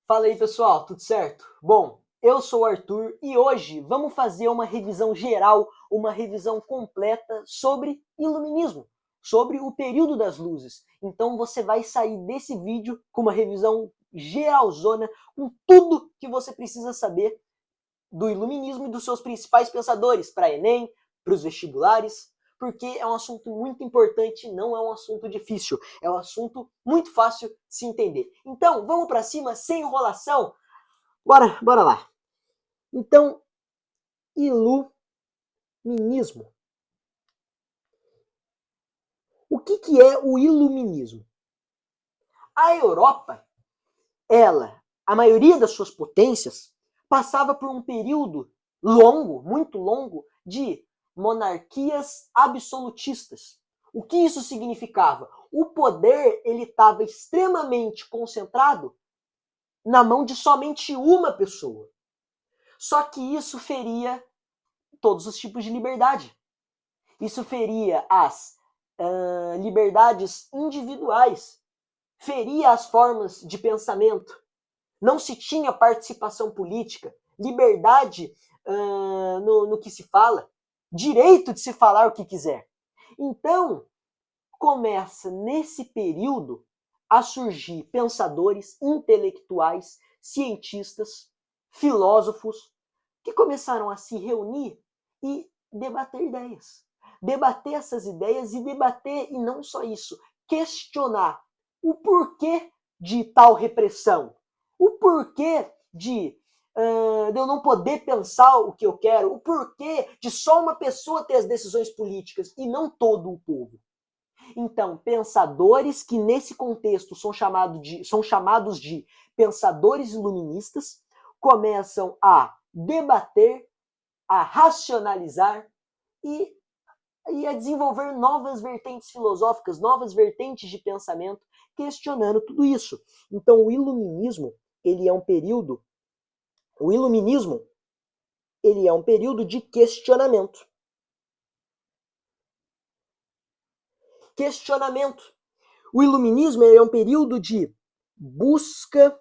Fala aí, pessoal, tudo certo? Bom, eu sou o Arthur e hoje vamos fazer uma revisão geral, uma revisão completa sobre iluminismo, sobre o período das luzes. Então você vai sair desse vídeo com uma revisão geralzona, com tudo que você precisa saber do iluminismo e dos seus principais pensadores para Enem, para os vestibulares, porque é um assunto muito importante, não é um assunto difícil, é um assunto muito fácil de se entender. Então, vamos para cima, sem enrolação. Bora lá. Então, iluminismo. O que é o iluminismo? A Europa, a maioria das suas potências, passava por um período longo, muito longo, de monarquias absolutistas. O que isso significava? O poder ele estava extremamente concentrado na mão de somente uma pessoa. Só que isso feria todos os tipos de liberdade. Isso feria as liberdades individuais, feria as formas de pensamento. Não se tinha participação política, liberdade no que se fala, direito de se falar o que quiser. Então, começa nesse período a surgir pensadores, intelectuais, cientistas, filósofos, que começaram a se reunir e debater ideias. Debater essas ideias e debater, e não só isso, questionar o porquê de tal repressão, o porquê de eu não poder pensar o que eu quero, o porquê de só uma pessoa ter as decisões políticas e não todo o povo. Então, pensadores que nesse contexto são chamados de pensadores iluministas começam a debater, a racionalizar e a desenvolver novas vertentes filosóficas, novas vertentes de pensamento, questionando tudo isso. Então, o iluminismo, ele é um período de questionamento. Questionamento. O iluminismo é um período de busca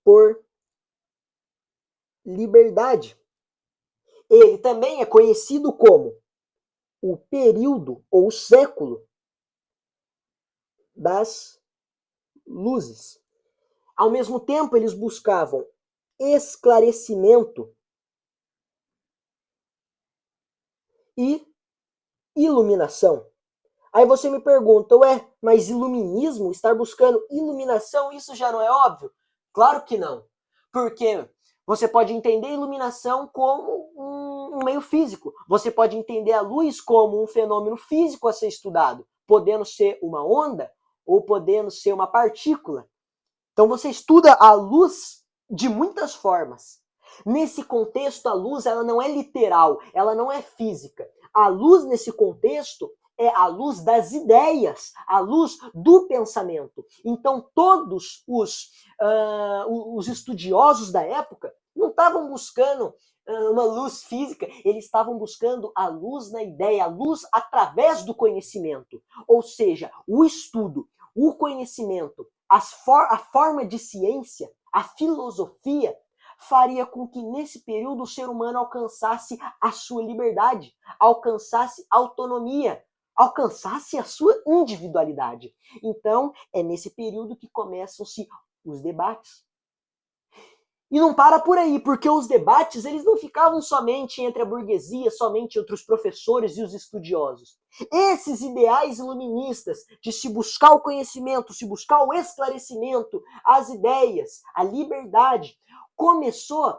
por liberdade. Ele também é conhecido como o período ou o século das luzes. Ao mesmo tempo, eles buscavam esclarecimento e iluminação. Aí você me pergunta, mas iluminismo, estar buscando iluminação, isso já não é óbvio? Claro que não. Porque você pode entender a iluminação como um meio físico. Você pode entender a luz como um fenômeno físico a ser estudado, podendo ser uma onda ou podendo ser uma partícula. Então você estuda a luz de muitas formas. Nesse contexto, a luz ela não é literal, ela não é física. A luz, nesse contexto, é a luz das ideias, a luz do pensamento. Então, todos os estudiosos da época não estavam buscando uma luz física, eles estavam buscando a luz na ideia, a luz através do conhecimento. Ou seja, o estudo, o conhecimento, a forma de ciência, a filosofia, faria com que nesse período o ser humano alcançasse a sua liberdade, alcançasse autonomia, alcançasse a sua individualidade. Então, é nesse período que começam-se os debates. E não para por aí, porque os debates eles não ficavam somente entre a burguesia, somente entre os professores e os estudiosos. Esses ideais iluministas de se buscar o conhecimento, se buscar o esclarecimento, as ideias, a liberdade, começou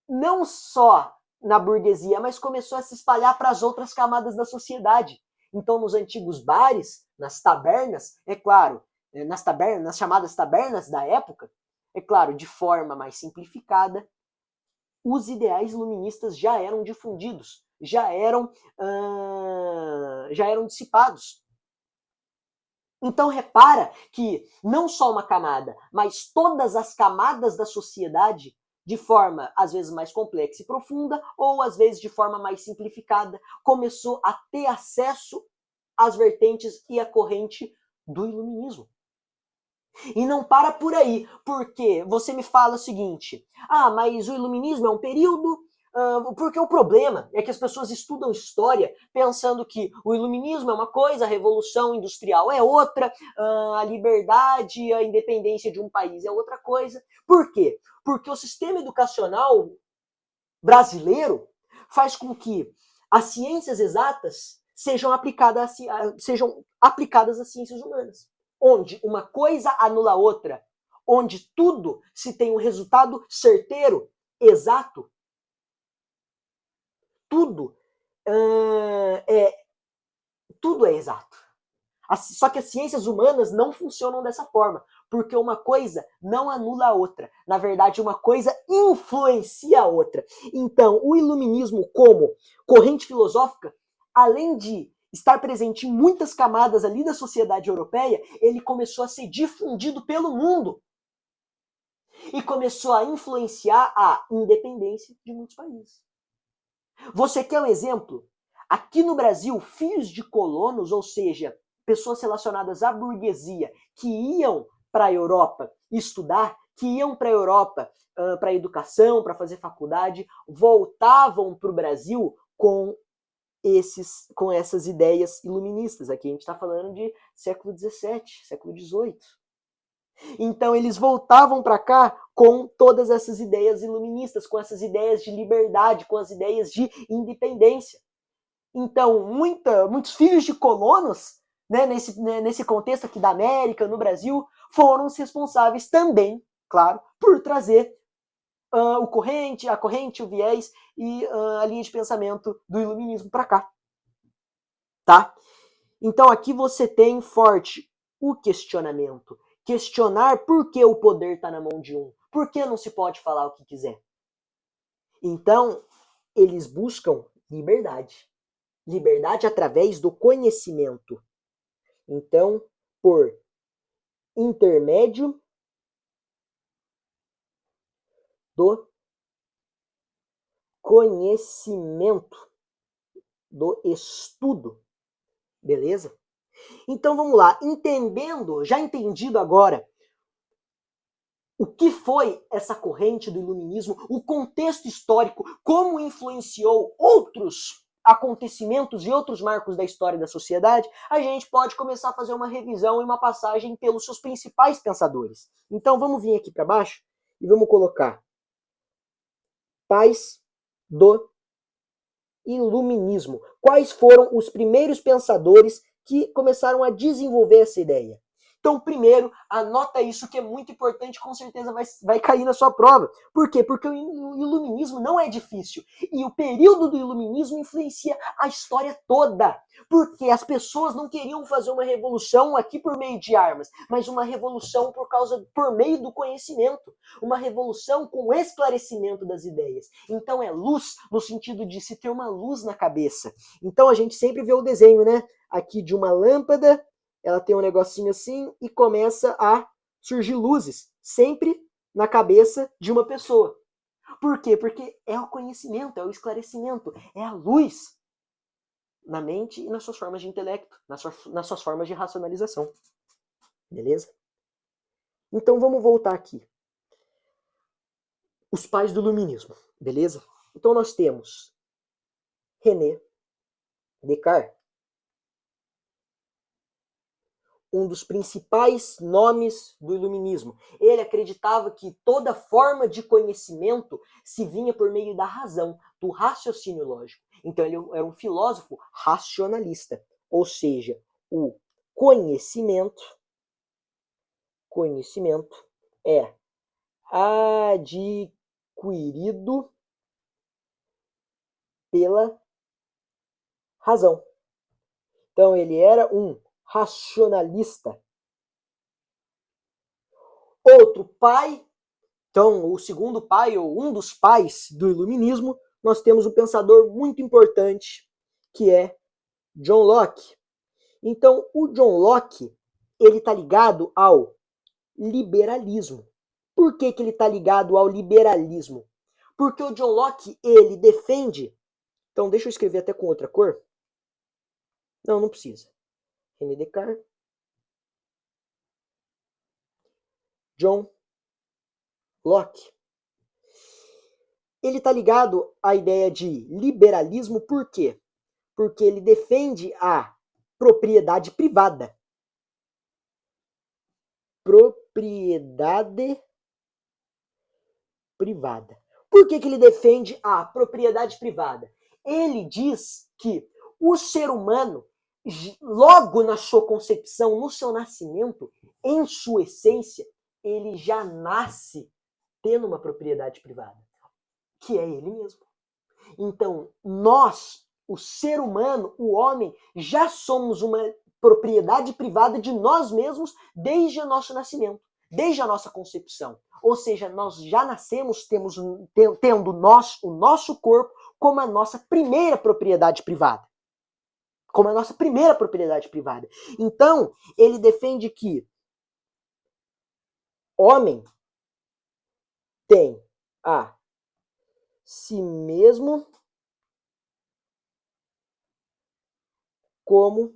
não só na burguesia, mas começou a se espalhar para as outras camadas da sociedade. Então, nos antigos bares, nas tabernas, é claro, nas chamadas tabernas da época, é claro, de forma mais simplificada, os ideais iluministas já eram difundidos, já eram dissipados. Então repara que não só uma camada, mas todas as camadas da sociedade, de forma às vezes mais complexa e profunda, ou às vezes de forma mais simplificada, começou a ter acesso às vertentes e à corrente do iluminismo. E não para por aí, porque você me fala o seguinte: ah, mas o iluminismo é um período. Porque o problema é que as pessoas estudam história pensando que o iluminismo é uma coisa, a revolução industrial é outra, a liberdade, a independência de um país é outra coisa. Por quê? Porque o sistema educacional brasileiro faz com que as ciências exatas sejam aplicadas às ciências humanas, onde uma coisa anula a outra, onde tudo se tem um resultado certeiro, exato, tudo é tudo é exato. Só que as ciências humanas não funcionam dessa forma, porque uma coisa não anula a outra. Na verdade, uma coisa influencia a outra. Então, o iluminismo como corrente filosófica, além de estar presente em muitas camadas ali da sociedade europeia, ele começou a ser difundido pelo mundo e começou a influenciar a independência de muitos países. Você quer um exemplo? Aqui no Brasil, filhos de colonos, ou seja, pessoas relacionadas à burguesia, que iam para a Europa estudar, que iam para a Europa para educação, para fazer faculdade, voltavam para o Brasil com essas ideias iluministas. Aqui a gente está falando de século XVII, século XVIII. Então eles voltavam para cá com todas essas ideias iluministas, com essas ideias de liberdade, com as ideias de independência. Então, muitos filhos de colonos, né, nesse contexto aqui da América, no Brasil, foram os responsáveis também, claro, por trazer a corrente, o viés e a linha de pensamento do iluminismo para cá. Tá? Então, aqui você tem forte o questionamento. Questionar por que o poder está na mão de um. Por que não se pode falar o que quiser? Então, eles buscam liberdade. Liberdade através do conhecimento. Então, por intermédio do conhecimento, do estudo. Beleza? Então vamos lá, já entendido agora o que foi essa corrente do iluminismo, o contexto histórico, como influenciou outros acontecimentos e outros marcos da história da sociedade, a gente pode começar a fazer uma revisão e uma passagem pelos seus principais pensadores. Então vamos vir aqui para baixo e vamos colocar pais do iluminismo. Quais foram os primeiros pensadores que começaram a desenvolver essa ideia? Então, primeiro, anota isso que é muito importante, com certeza vai cair na sua prova. Por quê? Porque o iluminismo não é difícil. E o período do iluminismo influencia a história toda. Porque as pessoas não queriam fazer uma revolução aqui por meio de armas, mas uma revolução por meio do conhecimento. Uma revolução com esclarecimento das ideias. Então é luz no sentido de se ter uma luz na cabeça. Então a gente sempre vê o desenho, né? Aqui de uma lâmpada, ela tem um negocinho assim e começa a surgir luzes, sempre na cabeça de uma pessoa. Por quê? Porque é o conhecimento, é o esclarecimento, é a luz na mente e nas suas formas de intelecto, nas suas formas de racionalização. Beleza? Então vamos voltar aqui. Os pais do iluminismo, beleza? Então nós temos René Descartes, um dos principais nomes do iluminismo. Ele acreditava que toda forma de conhecimento se vinha por meio da razão, do raciocínio lógico. Então ele era um filósofo racionalista, ou seja, o conhecimento é adquirido pela razão. Então ele era um racionalista. Outro pai, então o segundo pai, ou um dos pais do iluminismo, nós temos um pensador muito importante, que é John Locke. Então o John Locke, ele está ligado ao liberalismo. Por que ele está ligado ao liberalismo? Porque o John Locke, ele defende... Então deixa eu escrever até com outra cor. Não precisa. René Descartes. John Locke. Ele está ligado à ideia de liberalismo, por quê? Porque ele defende a propriedade privada. Propriedade privada. Por que ele defende a propriedade privada? Ele diz que o ser humano, logo na sua concepção, no seu nascimento, em sua essência, ele já nasce tendo uma propriedade privada, que é ele mesmo. Então, nós, o ser humano, o homem, já somos uma propriedade privada de nós mesmos desde o nosso nascimento, desde a nossa concepção. Ou seja, nós já nascemos tendo o nosso corpo como a nossa primeira propriedade privada. Como a nossa primeira propriedade privada. Então, ele defende que homem tem a si mesmo como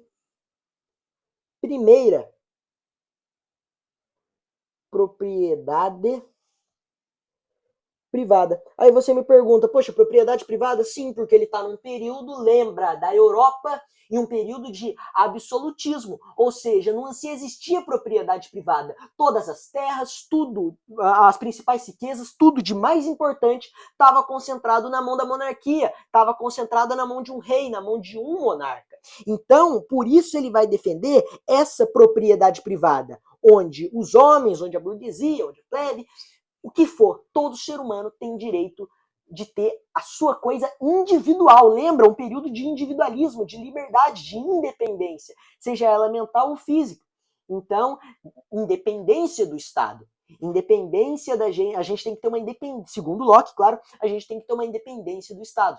primeira propriedade privada. Aí você me pergunta, poxa, propriedade privada? Sim, porque ele está num período, lembra, da Europa, em um período de absolutismo, ou seja, não se existia propriedade privada. Todas as terras, tudo, as principais riquezas, tudo de mais importante estava concentrado na mão da monarquia, estava concentrado na mão de um rei, na mão de um monarca. Então, por isso ele vai defender essa propriedade privada, onde os homens, onde a burguesia, onde a plebe, o que for, todo ser humano tem direito de ter a sua coisa individual. Lembra? Um período de individualismo, de liberdade, de independência, seja ela mental ou física. Então, independência do Estado. Independência da gente, a gente tem que ter uma independência, segundo Locke, claro, a gente tem que ter uma independência do Estado.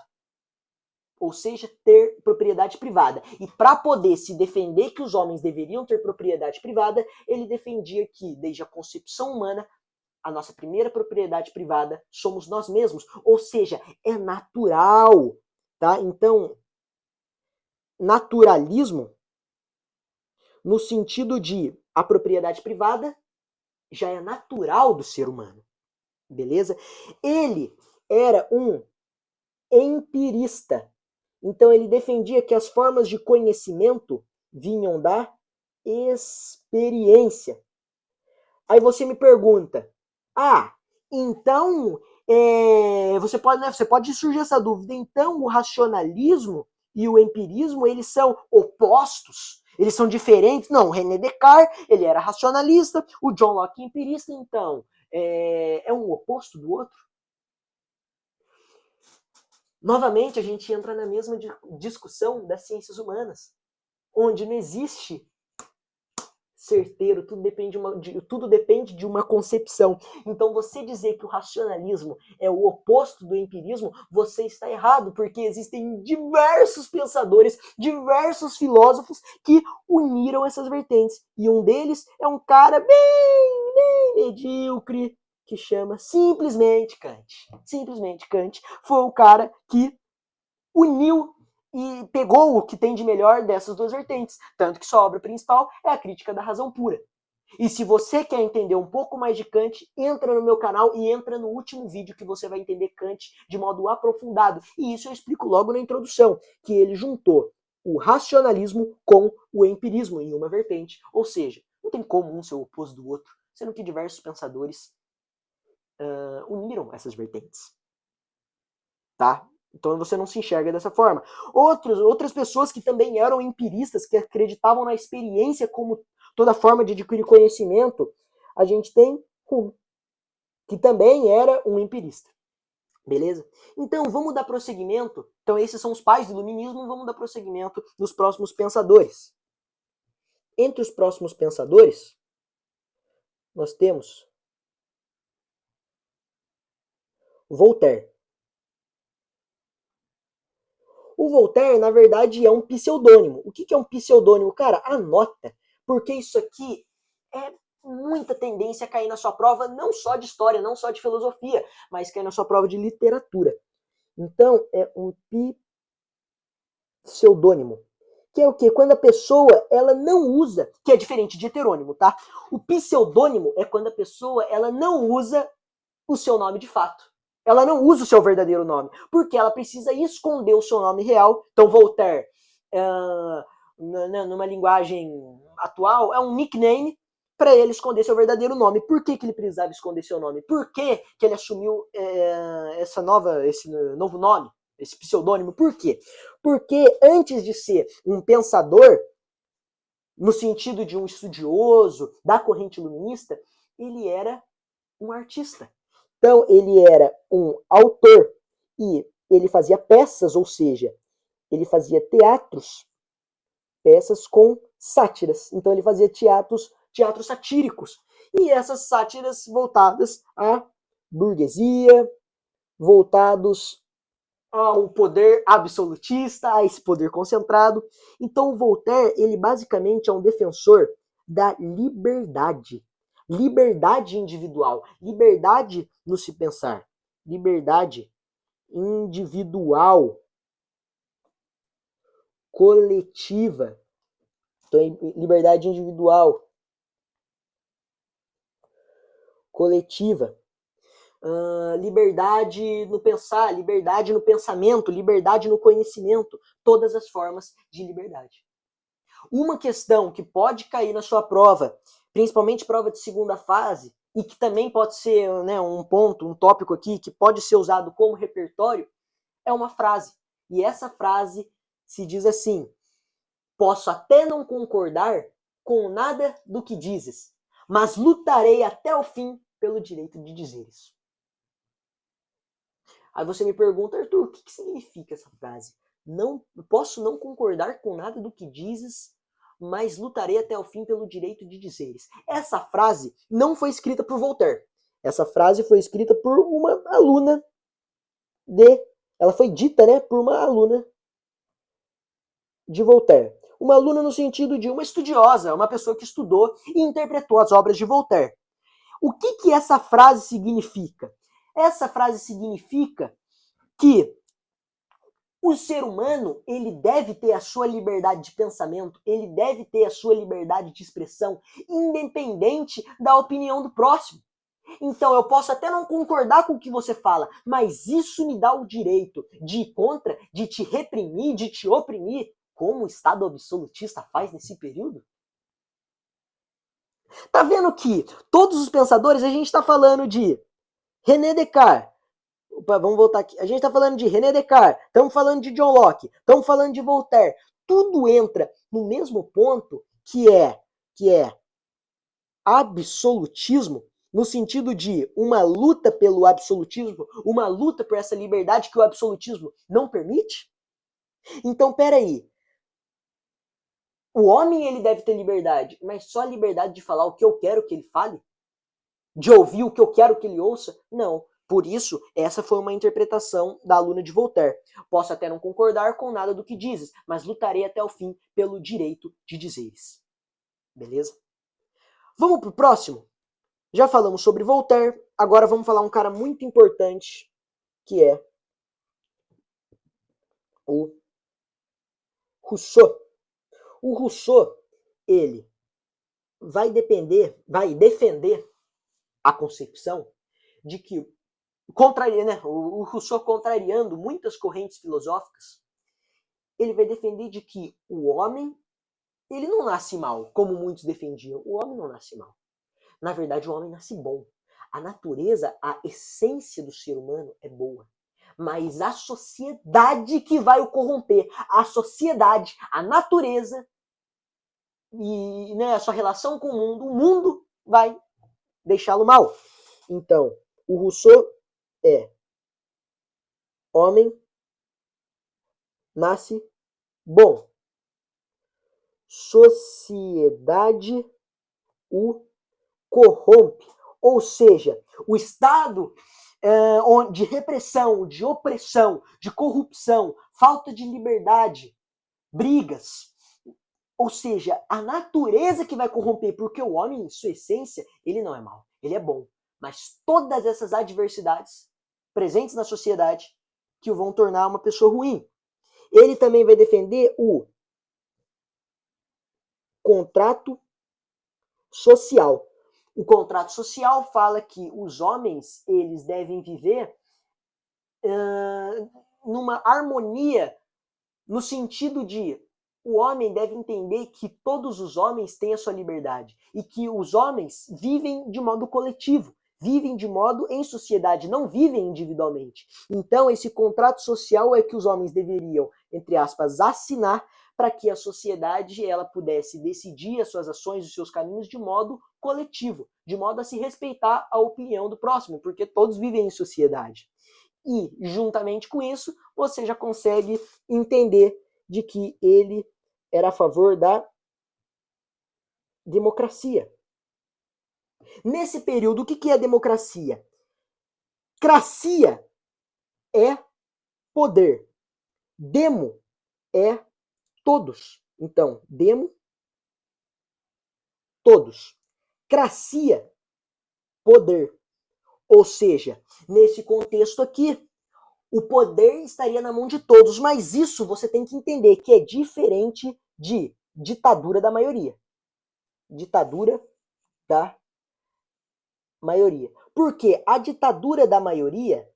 Ou seja, ter propriedade privada. E para poder se defender que os homens deveriam ter propriedade privada, ele defendia que, desde a concepção humana, a nossa primeira propriedade privada somos nós mesmos, ou seja, é natural, tá? Então, naturalismo no sentido de a propriedade privada já é natural do ser humano, beleza? Ele era um empirista, então ele defendia que as formas de conhecimento vinham da experiência. Aí você me pergunta, então você pode surgir essa dúvida. Então o racionalismo e o empirismo, eles são opostos? Eles são diferentes? Não, René Descartes, ele era racionalista, o John Locke empirista, então é um oposto do outro? Novamente, a gente entra na mesma discussão das ciências humanas, onde não existe certeiro, tudo depende de uma concepção. Então, você dizer que o racionalismo é o oposto do empirismo, você está errado, porque existem diversos pensadores, diversos filósofos que uniram essas vertentes. E um deles é um cara bem medíocre, que chama simplesmente Kant. Simplesmente Kant foi o cara que uniu e pegou o que tem de melhor dessas duas vertentes. Tanto que sua obra principal é a Crítica da Razão Pura. E se você quer entender um pouco mais de Kant, entra no meu canal e entra no último vídeo que você vai entender Kant de modo aprofundado. E isso eu explico logo na introdução, que ele juntou o racionalismo com o empirismo em uma vertente. Ou seja, não tem como um ser o oposto do outro, sendo que diversos pensadores uniram essas vertentes. Tá? Então você não se enxerga dessa forma. Outras pessoas que também eram empiristas, que acreditavam na experiência como toda forma de adquirir conhecimento, a gente tem Hume, que também era um empirista. Beleza? Então vamos dar prosseguimento. Então esses são os pais do iluminismo, vamos dar prosseguimento nos próximos pensadores. Entre os próximos pensadores, nós temos Voltaire. O Voltaire, na verdade, é um pseudônimo. O que é um pseudônimo? Cara, anota, porque isso aqui é muita tendência a cair na sua prova, não só de história, não só de filosofia, mas cair na sua prova de literatura. Então, é um pseudônimo. que é o quê? Quando a pessoa, ela não usa, que é diferente de heterônimo, tá? O pseudônimo é quando a pessoa, ela não usa o seu nome de fato. Ela não usa o seu verdadeiro nome, porque ela precisa esconder o seu nome real. Então, Voltaire, numa linguagem atual, é um nickname para ele esconder seu verdadeiro nome. Por que ele precisava esconder seu nome? Por que ele assumiu esse novo nome, esse pseudônimo? Por quê? Porque antes de ser um pensador, no sentido de um estudioso da corrente iluminista, ele era um artista. Então, ele era um autor e ele fazia peças, ou seja, ele fazia teatros, peças com sátiras. Então, ele fazia teatros satíricos. E essas sátiras voltadas à burguesia, voltados ao poder absolutista, a esse poder concentrado. Então, o Voltaire, ele basicamente é um defensor da liberdade. Liberdade individual, liberdade no se pensar, liberdade individual, coletiva. Então, liberdade individual, coletiva. Liberdade no pensar, liberdade no pensamento, liberdade no conhecimento, todas as formas de liberdade. Uma questão que pode cair na sua prova, principalmente prova de segunda fase, e que também pode ser, né, um ponto, um tópico aqui, que pode ser usado como repertório, é uma frase. E essa frase se diz assim: posso até não concordar com nada do que dizes, mas lutarei até o fim pelo direito de dizer isso. Aí você me pergunta, Arthur, o que significa essa frase? Não posso não concordar com nada do que dizes, mas lutarei até o fim pelo direito de dizeres. Essa frase não foi escrita por Voltaire. Essa frase foi escrita por uma aluna ela foi dita, né, por uma aluna de Voltaire. Uma aluna no sentido de uma estudiosa, uma pessoa que estudou e interpretou as obras de Voltaire. O que essa frase significa? Essa frase significa que o ser humano, ele deve ter a sua liberdade de pensamento, ele deve ter a sua liberdade de expressão, independente da opinião do próximo. Então, eu posso até não concordar com o que você fala, mas isso me dá o direito de ir contra, de te reprimir, de te oprimir, como o Estado absolutista faz nesse período? Tá vendo que todos os pensadores, a gente está falando de René Descartes. Opa, vamos voltar aqui. A gente está falando de René Descartes, estamos falando de John Locke, estamos falando de Voltaire. Tudo entra no mesmo ponto que é absolutismo, no sentido de uma luta pelo absolutismo, uma luta por essa liberdade que o absolutismo não permite. Então, peraí. O homem, ele deve ter liberdade, mas só a liberdade de falar o que eu quero que ele fale? De ouvir o que eu quero que ele ouça? Não. Por isso, essa foi uma interpretação da aluna de Voltaire. Posso até não concordar com nada do que dizes, mas lutarei até o fim pelo direito de dizeres. Beleza? Vamos pro próximo? Já falamos sobre Voltaire, agora vamos falar um cara muito importante, que é o Rousseau. O Rousseau, ele vai defender a concepção de que, o Rousseau contrariando muitas correntes filosóficas, ele vai defender de que o homem, ele não nasce mal, como muitos defendiam. O homem não nasce mal. Na verdade, o homem nasce bom. A natureza, a essência do ser humano é boa. Mas a sociedade que vai o corromper. A sociedade, a natureza e, né, a sua relação com o mundo vai deixá-lo mal. Então, o Rousseau é homem nasce bom. Sociedade o corrompe. Ou seja, o estado de repressão, de opressão, de corrupção, falta de liberdade, brigas. Ou seja, a natureza que vai corromper, porque o homem, em sua essência, ele não é mau, ele é bom. Mas todas essas adversidades presentes na sociedade que o vão tornar uma pessoa ruim. Ele também vai defender o contrato social. O contrato social fala que os homens, eles devem viver numa harmonia, no sentido de o homem deve entender que todos os homens têm a sua liberdade e que os homens vivem de modo coletivo, vivem de modo em sociedade, não vivem individualmente. Então, esse contrato social é que os homens deveriam, entre aspas, assinar para que a sociedade ela pudesse decidir as suas ações, os seus caminhos de modo coletivo, de modo a se respeitar a opinião do próximo, porque todos vivem em sociedade. E, juntamente com isso, você já consegue entender de que ele era a favor da democracia. Nesse período, o que é democracia? Cracia é poder. Demo é todos. Então, demo, todos. Cracia, poder. Ou seja, nesse contexto aqui, o poder estaria na mão de todos, mas isso você tem que entender que é diferente de ditadura da maioria. Ditadura da maioria. Porque a ditadura da maioria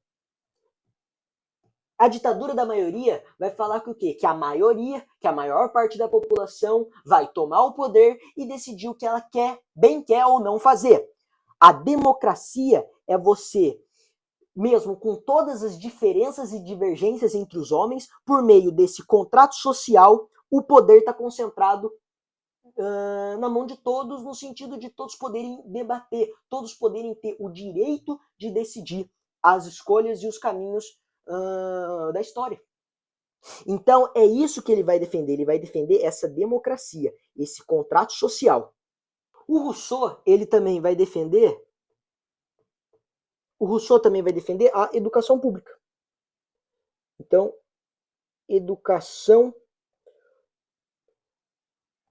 vai falar que o quê? Que a maioria, que a maior parte da população vai tomar o poder e decidir o que ela quer, bem quer ou não fazer. A democracia é você, mesmo com todas as diferenças e divergências entre os homens, por meio desse contrato social, o poder está concentrado na mão de todos, no sentido de todos poderem debater, todos poderem ter o direito de decidir as escolhas e os caminhos da história. Então, é isso que ele vai defender essa democracia, esse contrato social. O Rousseau também vai defender a educação pública. Então, educação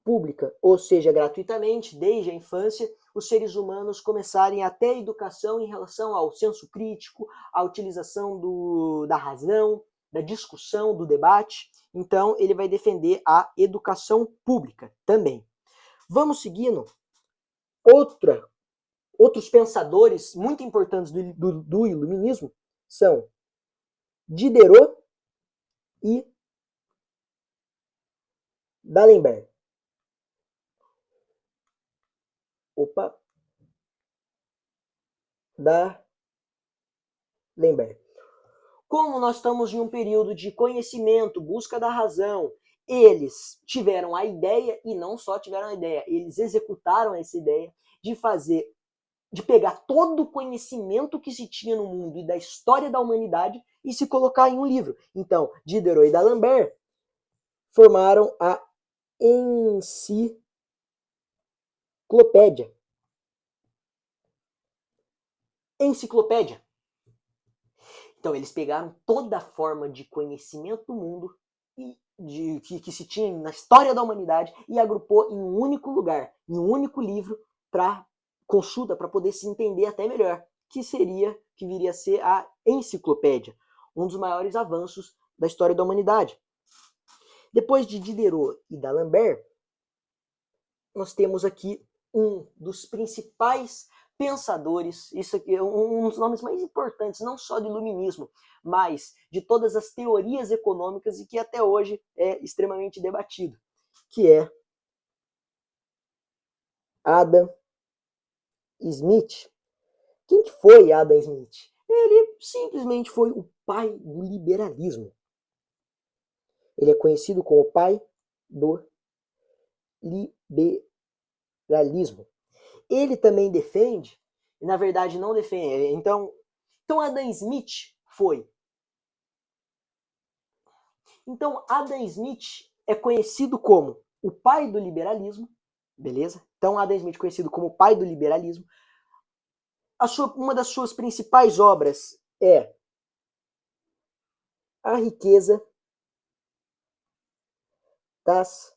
pública, ou seja, gratuitamente, desde a infância, os seres humanos começarem a ter educação em relação ao senso crítico, à utilização da razão, da discussão, do debate. Então, ele vai defender a educação pública também. Vamos seguindo. Outros pensadores muito importantes do iluminismo são Diderot e D'Alembert. D'Alembert. Como nós estamos em um período de conhecimento, busca da razão, eles tiveram a ideia, e não só tiveram a ideia, eles executaram essa ideia de pegar todo o conhecimento que se tinha no mundo e da história da humanidade e se colocar em um livro. Então, Diderot e D'Alembert formaram a Enciclopédia. Então, eles pegaram toda a forma de conhecimento do mundo que se tinha na história da humanidade e agrupou em um único lugar, em um único livro, para consulta, para poder se entender até melhor, que viria a ser a enciclopédia, um dos maiores avanços da história da humanidade. Depois de Diderot e D'Alembert, nós temos aqui um dos principais pensadores, isso aqui é um dos nomes mais importantes, não só do iluminismo, mas de todas as teorias econômicas e que até hoje é extremamente debatido, que é Adam Smith. Quem que foi Adam Smith? Ele simplesmente foi o pai do liberalismo. Ele é conhecido como o pai do liberalismo. Ele também defende, na verdade não defende, então Adam Smith foi. Então Adam Smith é conhecido como o pai do liberalismo, beleza? Então Adam Smith é conhecido como o pai do liberalismo. Uma das suas principais obras é A Riqueza das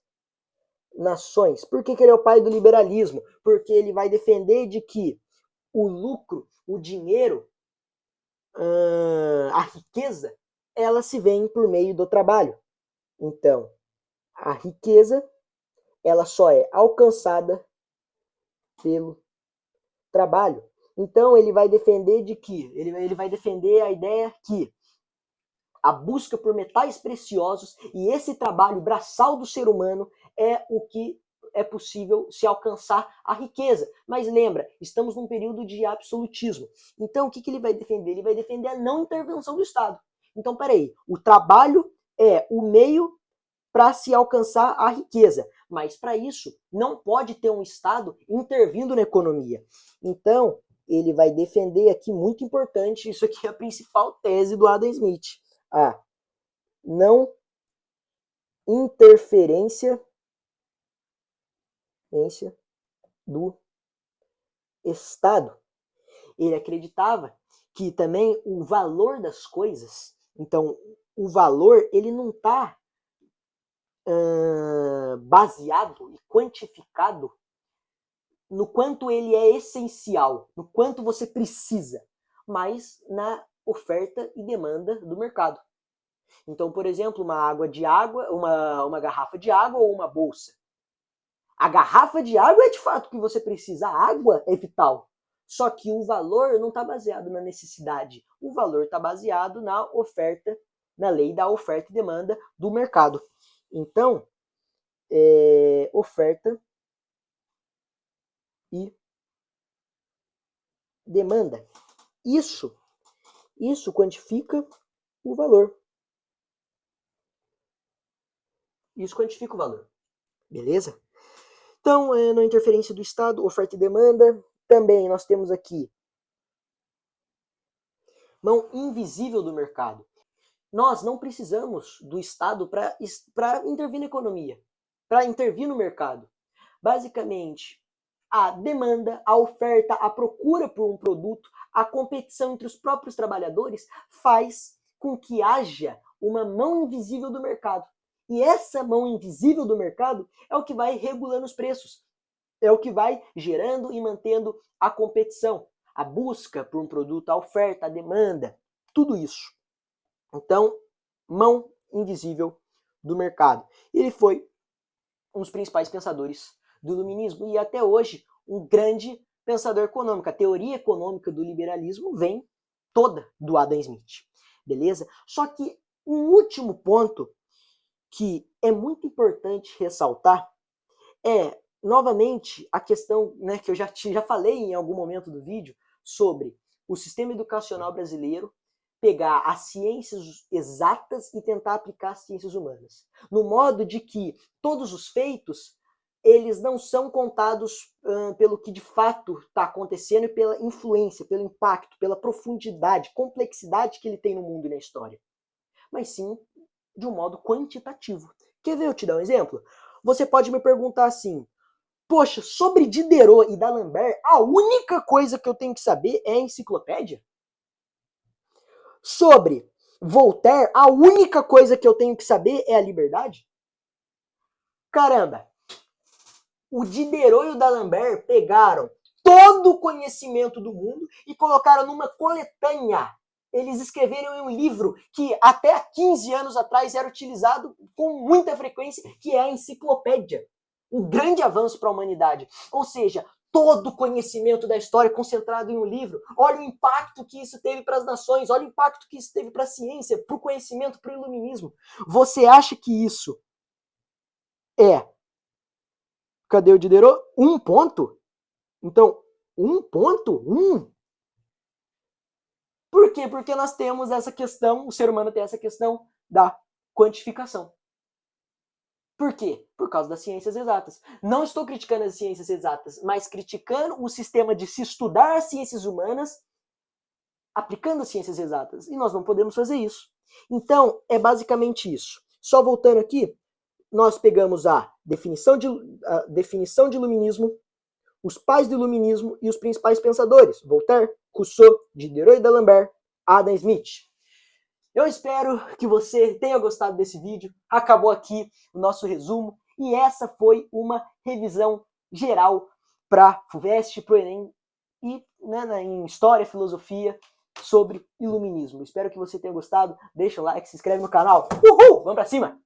Nações. Por que ele é o pai do liberalismo? Porque ele vai defender de que o lucro, o dinheiro, a riqueza, ela se vem por meio do trabalho. Então, a riqueza ela só é alcançada pelo trabalho. Então ele vai defender de que? Ele vai defender a ideia que a busca por metais preciosos e esse trabalho braçal do ser humano é o que é possível se alcançar a riqueza. Mas lembra, estamos num período de absolutismo. Então, o que ele vai defender? Ele vai defender a não intervenção do Estado. Então, peraí, o trabalho é o meio para se alcançar a riqueza. Mas, para isso, não pode ter um Estado intervindo na economia. Então, ele vai defender aqui, muito importante, isso aqui é a principal tese do Adam Smith, a não interferência do Estado. Ele acreditava que também o valor das coisas, então o valor ele não está baseado e quantificado no quanto ele é essencial, no quanto você precisa, mas na oferta e demanda do mercado. Então, por exemplo, uma garrafa de água ou uma bolsa. A garrafa de água é de fato que você precisa, a água é vital. Só que o valor não está baseado na necessidade, o valor está baseado na oferta, na lei da oferta e demanda do mercado. Então, oferta e demanda. Isso quantifica o valor. Isso quantifica o valor. Beleza? Então, na interferência do Estado, oferta e demanda. Também nós temos aqui mão invisível do mercado. Nós não precisamos do Estado para intervir na economia, para intervir no mercado. Basicamente, a demanda, a oferta, a procura por um produto, a competição entre os próprios trabalhadores faz com que haja uma mão invisível do mercado. E essa mão invisível do mercado é o que vai regulando os preços, é o que vai gerando e mantendo a competição, a busca por um produto, a oferta, a demanda, tudo isso. Então, mão invisível do mercado. Ele foi um dos principais pensadores do iluminismo e até hoje um grande pensador econômico. A teoria econômica do liberalismo vem toda do Adam Smith, beleza? Só que um último ponto que é muito importante ressaltar é, novamente, a questão, né, que eu já falei em algum momento do vídeo sobre o sistema educacional brasileiro pegar as ciências exatas e tentar aplicar as ciências humanas. No modo de que todos os feitos, eles não são contados pelo que de fato está acontecendo e pela influência, pelo impacto, pela profundidade, complexidade que ele tem no mundo e na história. Mas sim de um modo quantitativo. Quer ver eu te dar um exemplo? Você pode me perguntar assim, poxa, sobre Diderot e D'Alembert, a única coisa que eu tenho que saber é a enciclopédia? Sobre Voltaire, a única coisa que eu tenho que saber é a liberdade? Caramba! O Diderot e o D'Alembert pegaram todo o conhecimento do mundo e colocaram numa coletânea. Eles escreveram em um livro que até há 15 anos atrás era utilizado com muita frequência, que é a enciclopédia. Um grande avanço para a humanidade. Ou seja, todo o conhecimento da história concentrado em um livro. Olha o impacto que isso teve para as nações, olha o impacto que isso teve para a ciência, para o conhecimento, para o iluminismo. Você acha que isso é... Cadê o Diderot? 1 ponto? Então, 1 ponto? Por quê? Porque nós temos essa questão, o ser humano tem essa questão da quantificação. Por quê? Por causa das ciências exatas. Não estou criticando as ciências exatas, mas criticando o sistema de se estudar as ciências humanas aplicando as ciências exatas. E nós não podemos fazer isso. Então, é basicamente isso. Só voltando aqui, nós pegamos a definição de iluminismo, os pais do iluminismo e os principais pensadores, Voltaire, Rousseau, Diderot e D'Alembert, Adam Smith. Eu espero que você tenha gostado desse vídeo. Acabou aqui o nosso resumo. E essa foi uma revisão geral para a FUVEST, para o Enem e em História, Filosofia sobre Iluminismo. Espero que você tenha gostado. Deixa o like, se inscreve no canal. Uhul! Vamos para cima!